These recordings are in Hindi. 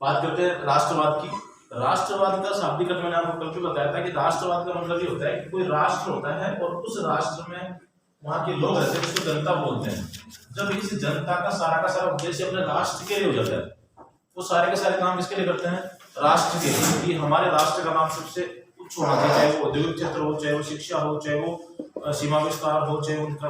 बात करते हैं राष्ट्रवाद की। राष्ट्रवाद का शाब्दिक अर्थ मैंने आपको कल भी बताया था कि राष्ट्रवाद का मतलब ये होता है कि कोई राष्ट्र होता है और उस राष्ट्र में वहां के लोग रहते हैं, उसको जनता बोलते हैं। जब इस जनता का सारा उद्देश्य अपने राष्ट्र के लिए हो जाता है, वो सारे के सारे काम किसके लिए करते हैं? राष्ट्र के लिए। कि हमारे राष्ट्र का नाम सबसे उच्च होना चाहिए, चाहे वो औद्योगिक क्षेत्र हो, चाहे वो शिक्षा हो, चाहे वो सीमा विस्तार हो, चाहे उनका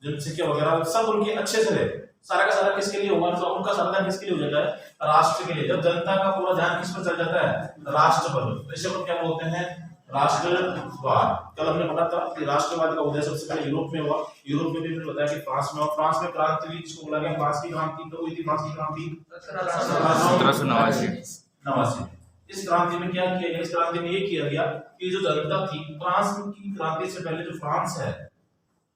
जनसंख्या वगैरह सब उनके अच्छे से रहे। सारा का सारा किसके लिए होगा? तो उनका सारा किसके लिए हो जाता है? राष्ट्र के लिए। जब जनता का पूरा ध्यान किस पर चल जाता है? राष्ट्र पर। तो इसे हम क्या बोलते हैं? राष्ट्रवाद। कल हमने पढ़ा था कि राष्ट्रवाद का उदय सबसे पहले यूरोप में हुआ। यूरोप में भी मैंने बताया कि फ्रांस में, और फ्रांस में क्रांति हुई, जिसको बोला गया फ्रांस की क्रांति। तो हुई थी फ्रांस की क्रांति 1789। इस क्रांति में क्या किया गया? इस क्रांति में ये किया गया कि जो जनता थी, फ्रांस की क्रांति से पहले जो फ्रांस है,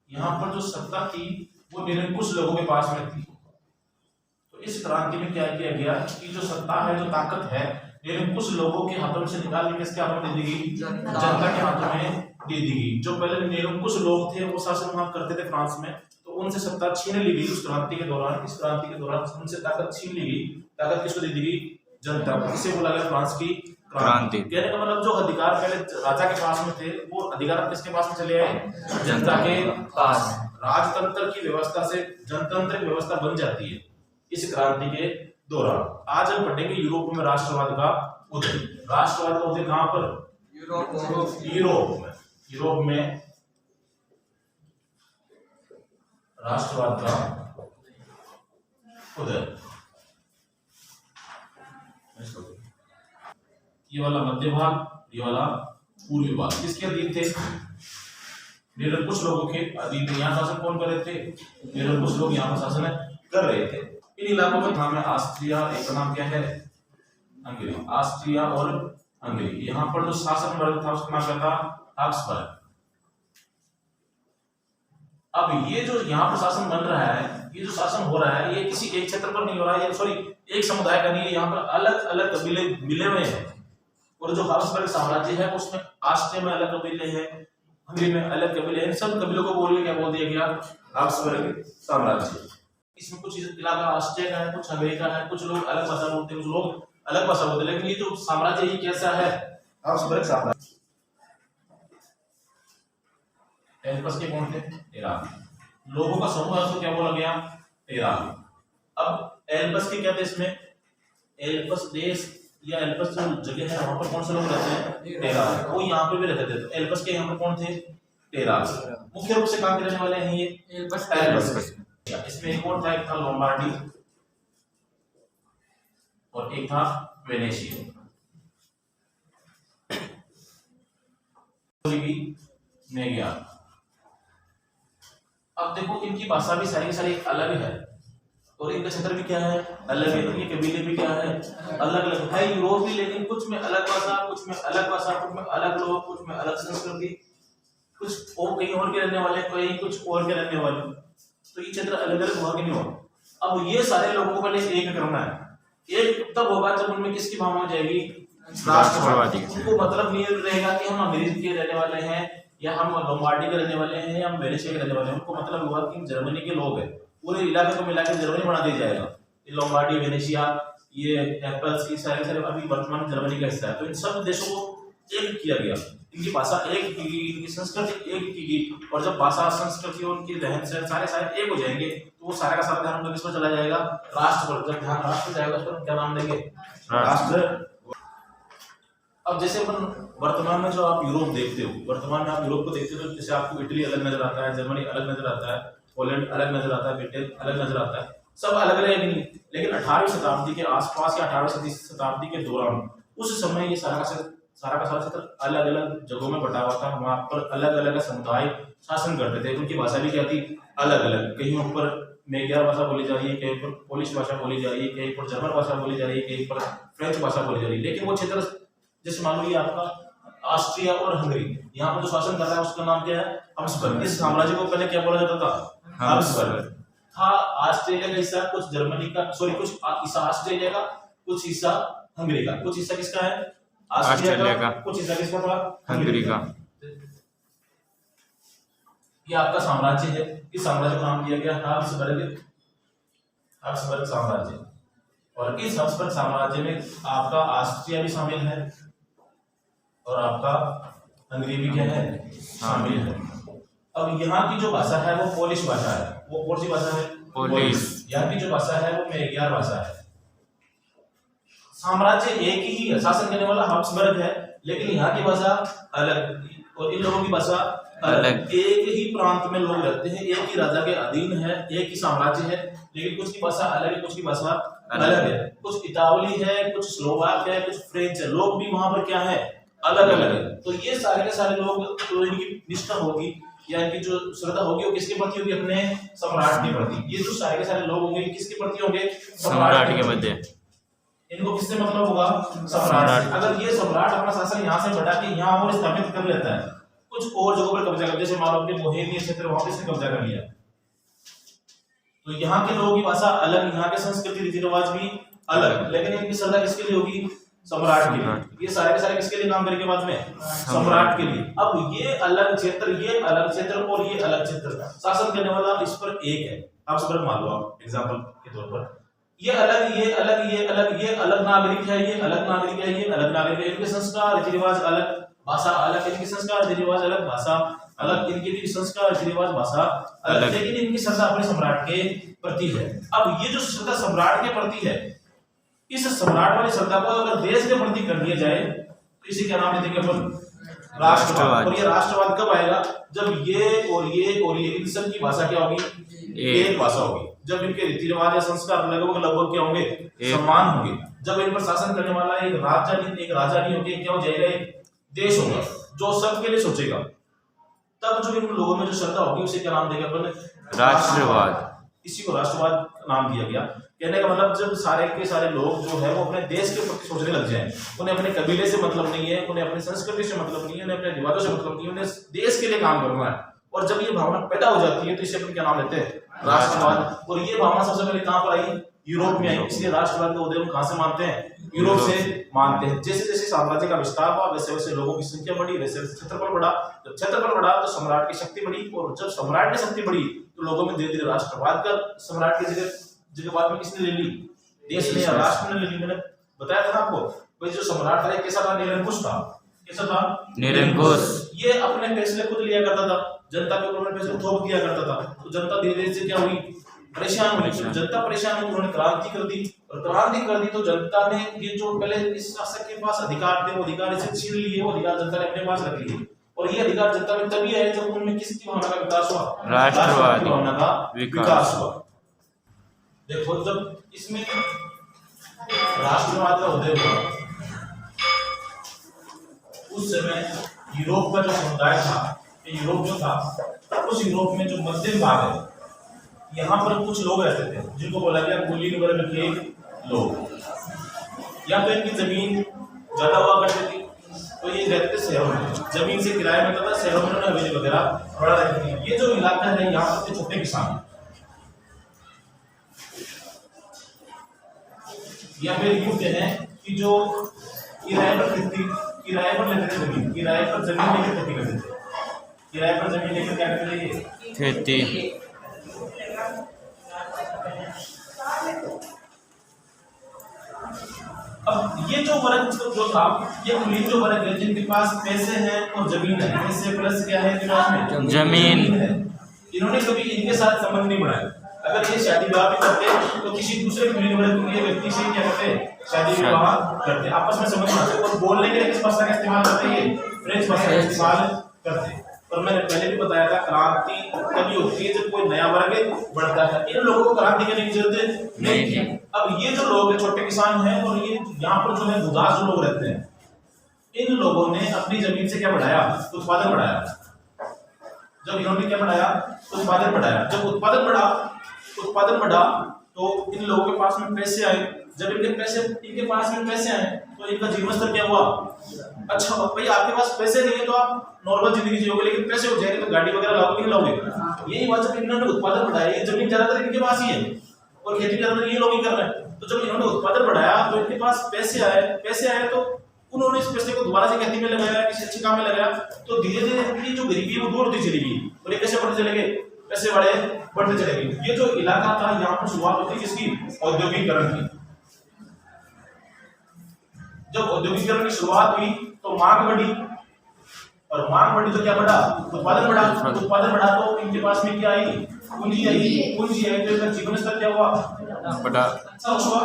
यहाँ पर जो सत्ता थी वो निरंकुश लोगों के पास में थी। तो इस क्रांति में क्या किया गया कि जो सत्ता है, जो ताकत है, निरंकुश लोगों के हाथों से निकाल के किसके हाथों में दे दी गई? जनता के हाथों में दे दी गई। जो पहले निरंकुश लोग थे वो शासन वहां करते थे फ्रांस में, तो उनसे सत्ता छीन ली गई उस क्रांति के दौरान। इस क्रांति के दौरान उनसे ताकत छीन ली गई। ताकत किसको दे दी गई? जनता को। इसे बोला गया फ्रांस की क्रांति। कहने का मतलब जो अधिकार पहले राजा के पास में थे, वो अधिकार किसके पास में चले आए? जनता के पास में। राजतंत्र की व्यवस्था से जनतंत्र की व्यवस्था बन जाती है इस क्रांति के दौरान। आज हम पढ़ेंगे यूरोप में राष्ट्रवाद का उदय। राष्ट्रवाद का उदय कहां पर? यूरोप में। यूरोप में राष्ट्रवाद का उदय। ये वाला मध्य भाग, ये वाला पूर्वी भाग किसके अधीन थे? निरंकुश लोगों के अधीन थे। यहाँ शासन कौन कर रहे थे? निरंकुश लोग यहाँ पर शासन कर रहे थे। इन इलाकों का नाम है ऑस्ट्रिया, एक का नाम क्या है? हंगरी। ऑस्ट्रिया और हंगरी। यहाँ पर जो शासन वर्ग था उसका नाम क्या था? हाब्सबर्ग। अब ये जो यहाँ पर शासन बन रहा है, ये जो शासन हो रहा है, ये किसी एक क्षेत्र पर नहीं हो रहा है, ये सॉरी एक समुदाय का नहीं है। यहाँ पर अलग अलग कबीले मिले हुए हैं। और जो हाब्सबर्ग साम्राज्य है उसमें ऑस्ट्रिया में अलग कबीले हैं, हंगरी में अलग कबीले हैं। इन सब कबीलों को बोल के क्या बोल दिया गया? हाब्सबर्ग साम्राज्य। इसमें कुछ इलाका ऑस्ट्रिया का है, कुछ हंगरी का है, कुछ लोग अलग भाषा बोलते हैं, कुछ लोग अलग भाषा बोलते हैं, लेकिन ये जो साम्राज्य ये कैसा है? हाब्सबर्ग साम्राज्य। एल्पस के कौन थे? 13 लोगों का समूह है, उसको क्या बोला गया? 13। अब एल्पस के क्या थे इसमें? एल्पस देश या एल्पस जो जगह है वहां पर कौन से लोग रहते हैं? 13। वो यहाँ पे भी रहते थे। तो एल्पस के यहाँ पर कौन थे? 13। मुख्य रूप से कहाँ के रहने वाले हैं ये? एल्पस। इसमें एक और था, एक था लोम्बार्डी और एक था वेनेशिया। में गया। अब देखो इनकी भाषा भी सारी की सारी अलग है और इनका क्षेत्र भी क्या है? अलग है। इनके कबीले भी क्या है? अलग अलग है। यूरोप भी, लेकिन कुछ में अलग भाषा, कुछ में अलग भाषा, कुछ में अलग लोग, कुछ में अलग संस्कृति, कुछ और कहीं और के रहने वाले, कहीं कुछ और के रहने वाले। तो ये क्षेत्र अलग अलग हुआ कि नहीं हुआ? अब ये सारे लोगों को पहले एक करना है। एक तब होगा जब उनमें किसकी भावना हो जाएगी? राष्ट्रवादी। उनको मतलब नहीं रहेगा कि हम अमेरिका के रहने वाले हैं या हम लोम्बार्डी के रहने वाले हैं या हम वेनेशिया के रहने वाले हैं। उनको मतलब हुआ कि जर्मनी के लोग हैं, पूरे इलाके को मिला के जर्मनी बना दिया जाएगा। ये लोम्बार्डी, वेनेशिया, ये एल्प्स, ये सारे अभी वर्तमान जर्मनी का हिस्सा है। तो इन सब देशों को एक किया गया, इनकी भाषा एक की गई, इनकी संस्कृति एक की गई। और जब भाषा, संस्कृति, उनकी रहन सहन सारे एक हो जाएंगे तो वो सारा का सारा ध्यान किस पर चला जाएगा? राष्ट्र पर। जब ध्यान राष्ट्र जाएगा उस पर क्या नाम देंगे? राष्ट्र। अब जैसे अपन वर्तमान में जो आप यूरोप देखते हो, वर्तमान में आप यूरोप को देखते हो, जैसे आपको इटली अलग नजर आता है, जर्मनी अलग नजर आता है, पोलैंड अलग नजर आता है, ब्रिटेन अलग नजर आता है। सब अलग अलग है नहीं, लेकिन 18वीं शताब्दी के आसपास या 18वीं शताब्दी के दौरान उस समय ये सारा का सारा क्षेत्र अलग अलग जगहों में बटा हुआ था। वहां पर अलग अलग समुदाय शासन करते थे। उनकी भाषा भी क्या थी? अलग अलग। कहीं ऊपर मेघियार भाषा बोली जा रही है, कहीं पर पोलिश भाषा बोली जा रही है, कहीं पर जर्मन भाषा बोली जा रही है, कहीं पर फ्रेंच भाषा बोली जा रही है। लेकिन वो क्षेत्र जैसे मान लो ये आपका ऑस्ट्रिया और हंगरी, यहाँ पर जो शासन कर रहा है उसका नाम क्या है? हाब्सबर्ग। इस साम्राज्य को पहले क्या बोला जाता था? हाब्सबर्ग था। ऑस्ट्रेलिया का हिस्सा, कुछ जर्मनी का, सॉरी कुछ हिस्सा ऑस्ट्रेलिया का, कुछ हिस्सा हंगरी का। कुछ हिस्सा किसका है? ऑस्ट्रेलिया का। कुछ हिस्सा किसका था? हंगरी का। ये आपका साम्राज्य है। इस साम्राज्य को नाम दिया गया हाब्सबर्ग साम्राज्य। और इस हब्सबर्ग साम्राज्य में आपका ऑस्ट्रिया भी शामिल है और आपका हंगरी भी क्या है, शामिल है। अब यहाँ की जो भाषा है वो पोलिश भाषा है। वो कौन सी भाषा है? पोलिश। यहाँ की जो भाषा है वो मैग्यार भाषा है। साम्राज्य एक ही है, शासन करने वाला हब्सबर्ग है, लेकिन यहाँ की भाषा अलग और इन लोगों की भाषा अलग। एक ही प्रांत में लोग रहते हैं, एक ही राजा के अधीन है, एक ही साम्राज्य है, लेकिन कुछ की भाषा अलग है, कुछ की भाषा अलग है। कुछ इतावली है, कुछ स्लोवाक है, कुछ फ्रेंच है। लोग भी वहां पर क्या है, अलग अलग है। तो ये सारे के सारे लोग, तो इनकी निष्ठा होगी या इनकी जो श्रद्धा होगी वो किसके प्रति होगी? अपने सम्राट के प्रति। ये जो सारे के सारे लोग होंगे किसके प्रति होंगे? सम्राट के प्रति। इनको किससे मतलब होगा? सम्राट। अगर ये सम्राट अपना शासन यहाँ से बढ़ा के यहाँ और स्थापित कर लेता है, कुछ और जगहों पर कब्जा कर, जैसे मान लो अपने बोहेमिया क्षेत्र वहां पे इसने कब्जा कर लिया, तो यहाँ के लोगों की भाषा अलग, यहाँ के संस्कृति रीति रिवाज भी अलग, लेकिन इनकी श्रद्धा किसके लिए होगी? सम्राट के लिए। ये सारे के सारे किसके लिए काम करेंगे बाद में? सम्राट के लिए। अब ये अलग क्षेत्र, ये अलग क्षेत्र और ये अलग क्षेत्र, शासन करने वाला इस पर एक है। आप सब मान लो, आप एग्जांपल के तौर पर ये अलग, ये अलग, ये अलग, ये अलग नागरिक है, ये अलग नागरिक है, ये अलग नागरिक है। इनके संस्कार रीति रिवाज अलग, भाषा अलग, इनके संस्कार रीति रिवाज अलग, भाषा अलग, इनके भी संस्कार रीति रिवाज भाषा अलग, लेकिन इनकी श्रद्धा अपने सम्राट के प्रति है। अब ये जो श्रद्धा सम्राट के प्रति है, इस सम्राट वाली श्रद्धा को अगर देश के प्रति कर दिया जाए तो इसी का नाम देंगे अपन राष्ट्रवाद। और ये राष्ट्रवाद कब आएगा? जब ये और ये और ये इन सब की भाषा क्या होगी? एक भाषा होगी। जब इनके रीति रिवाज या संस्कार लगभग क्या होंगे? समान होंगे। जब इन पर शासन करने वाला एक राजा नहीं होंगे, क्या हो जाएगा? एक देश होगा जो सबके लिए सोचेगा। तब जो इन लोगों में जो श्रद्धा होगी उसे क्या नाम देंगे अपन? राष्ट्रवाद। इसी को राष्ट्रवाद नाम दिया गया। कहने का मतलब जब सारे के सारे लोग जो है वो अपने देश के प्रति सोचने लग जाएं, उन्हें अपने कबीले से मतलब नहीं है, उन्हें अपनी संस्कृति से मतलब नहीं है, उन्हें अपने रिवाजों से मतलब नहीं है, उन्हें देश के लिए काम करना है। और जब ये भावना पैदा हो जाती है तो इसे अपन क्या नाम लेते हैं? राष्ट्रवाद। और ये भावना सबसे पहले कहां पर आई? यूरोप में आई। इसलिए राष्ट्रवाद का उदय हम कहां से मानते हैं? यूरोप से मानते हैं। जैसे जैसे साम्राज्य का विस्तार हुआ वैसे वैसे लोगों की संख्या बढ़ी, वैसे वैसे क्षेत्रफल बढ़ा। जब क्षेत्रफल बढ़ा तो सम्राट की शक्ति बढ़ी, और जब सम्राट की शक्ति बढ़ी तो लोगों में धीरे धीरे राष्ट्रवाद का सम्राट की जगह बाद में किसने ले ली? देश ने या राष्ट्र ने ले ली। मैंने बताया था ना आपको, भाई जो सम्राट था कैसा था? निरंकुश था। कैसा था? निरंकुश। ये अपने फैसले खुद लिया करता था, जनता के ऊपर फैसले थोप दिया करता था। तो जनता धीरे धीरे से क्या हुई? परेशान हुई। जब जनता परेशान हुई उन्होंने क्रांति कर दी, और क्रांति कर दी तो जनता ने ये जो पहले इस शासक के पास अधिकार थे वो अधिकार इसे छीन लिए, वो अधिकार जनता ने अपने पास रख लिए। और ये अधिकार जनता में तभी आए जब उनमें किसकी भावना का विकास हुआ? राष्ट्रवाद की भावना का विकास हुआ। देखो जब इसमें राष्ट्रवाद का उदय हुआ उस समय यूरोप का जो समुदाय था, यूरोप जो था, उस यूरोप में जो मध्यम भाग है यहाँ पर कुछ लोग रहते थे जिनको बोला गया कुलीन वर्ग के लोग। या तो इनकी जमीन ज्यादा हुआ करती थी तो ये रहते थे शहरों में, जमीन से किराए में था, शहरों में उन्होंने हवेली वगैरह बड़ा रहती थी। ये जो इलाका है यहाँ पर छोटे किसान या फिर यूं कहें कि जो किराए पर लेते थे जमीन, किराए पर जमीन लेकर खेती करते थे। किराए पर जमीन लेकर क्या करते थे? खेती। अब ये जो वर्ग जो था, ये कुलीन जो वर्ग है जिनके पास पैसे हैं और जमीन है, पैसे प्लस क्या है में? जमीन है। इन्होंने कभी इनके साथ संबंध नहीं बढ़ाया। अगर ये शादी विवाह भी करते तो किसी दूसरे कुलीन वर्ग के व्यक्ति से क्या करते? शादी विवाह करते, आपस में समझ बनाते। और बोलने के लिए किस भाषा का इस्तेमाल करते हैं? फ्रेंच भाषा का इस्तेमाल करते। और मैंने पहले भी बताया था क्रांति तभी होती है जब कोई नया वर्ग बढ़ता है। इन लोगों को क्रांति करने की जरूरत नहीं थी। अब ये जो लोग हैं छोटे किसान हैं और ये यहाँ पर जो है उदास जो लोग रहते हैं, इन लोगों ने अपनी जमीन से क्या बढ़ाया? उत्पादन बढ़ाया। जब इन्होंने क्या बढ़ाया? उत्पादन बढ़ाया। जब उत्पादन बढ़ा तो इन लोगों के पास में पैसे आए। जब इनके पास में पैसे आए तो इनका जीवन स्तर क्या हुआ? अच्छा भाई आपके पास पैसे नहीं है तो आप नॉर्मल जिंदगी जियोगे, लेकिन पैसे हो जाएंगे तो गाड़ी वगैरह लाओगे नहीं लाओगे? यही बात जब इन्होंने उत्पादन बढ़ाया, जमीन ज्यादातर इनके पास ही है और खेती ज्यादातर ये लोग ही कर रहे हैं। तो जब इन्होंने उत्पादन बढ़ाया तो इनके पास पैसे आए तो उन्होंने इस पैसे को दोबारा से खेती में लगाया, किसी अच्छे काम में लगाया। तो धीरे धीरे इनकी जो गरीबी है वो दूर होती चली गई और ये कैसे बढ़ते चले गए? पैसे बढ़ते चले गए। ये जो इलाका था यहाँ पर शुरुआत होती किसकी? औद्योगिकरण की। जब औद्योगिकीकरण की शुरुआत हुई तो मांग बढ़ी, और मांग बढ़ी तो क्या बढ़ा, उत्पादन बढ़ा। उत्पादन बढ़ा तो इनके पास में क्या आई, पूंजी आई। पूंजी आई तो इनका जीवन स्तर क्या हुआ, बढ़ा। उच्च हुआ।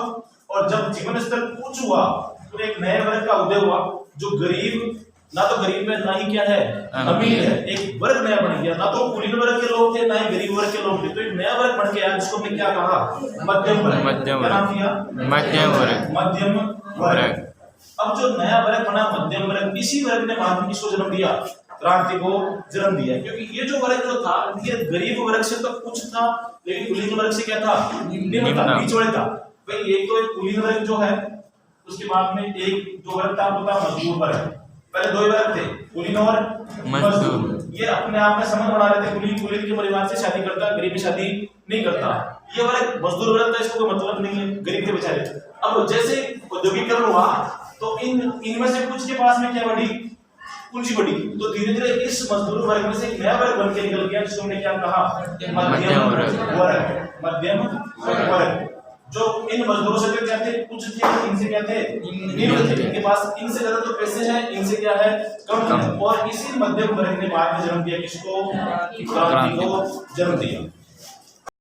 और जब जीवन स्तर उच्च हुआ तो एक नए वर्ग का उदय हुआ, जो गरीब, ना तो गरीब में ना ही क्या है अमीर है, एक वर्ग नया बन गया। ना तो कुलीन वर्ग के लोग थे, ना ही गरीब वर्ग के लोग थे, तो एक नया वर्ग बन गया जिसको हमने क्या कहा, मध्यम वर्ग। मध्यम क्या नाम दिया, मध्यम वर्ग। मध्यम वर्ग। अब जो नया वर्ग बना मध्यम वर्ग, इसी वर्ग ने महात्मा किसको जन्म दिया, क्रांति को जन्म दिया। क्योंकि ये जो वर्ग जो था ये गरीब वर्ग से तो कुछ था, लेकिन कुलीन वर्ग से क्या था, निम्न था, बीच वाले था। भाई एक तो एक कुलीन वर्ग जो है, उसके बाद में एक जो वर्ग था वो था मजदूर वर्ग। पहले दो ही वर्ग थे, कुलीन और मजदूर। ये अपने आप में संबंध बना रहे थे, कुलीन के परिवार से शादी करता, गरीब की शादी नहीं करता। ये वर्ग मजदूर वर्ग था, इसको कोई मतलब नहीं है, गरीब के बेचारे। अब जैसे औद्योगिकरण हुआ तो इनमें से कुछ के पास में क्या बढ़ी, पूंजी बढ़ी, तो धीरे धीरे इस मजदूर वर्ग में से एक नया वर्ग बन के निकल गया जिसको हमने क्या कहा, मध्यम वर्ग। मध्यम वर्ग जो इन मजदूरों से क्या थे, कुछ थे, इनसे क्या थे, निम्न थे। इनके पास इनसे ज्यादा तो पैसे हैं, इनसे क्या है, कम है। और इसी मध्यम वर्ग ने बाद में जन्म दिया किसको, क्रांति को जन्म दिया।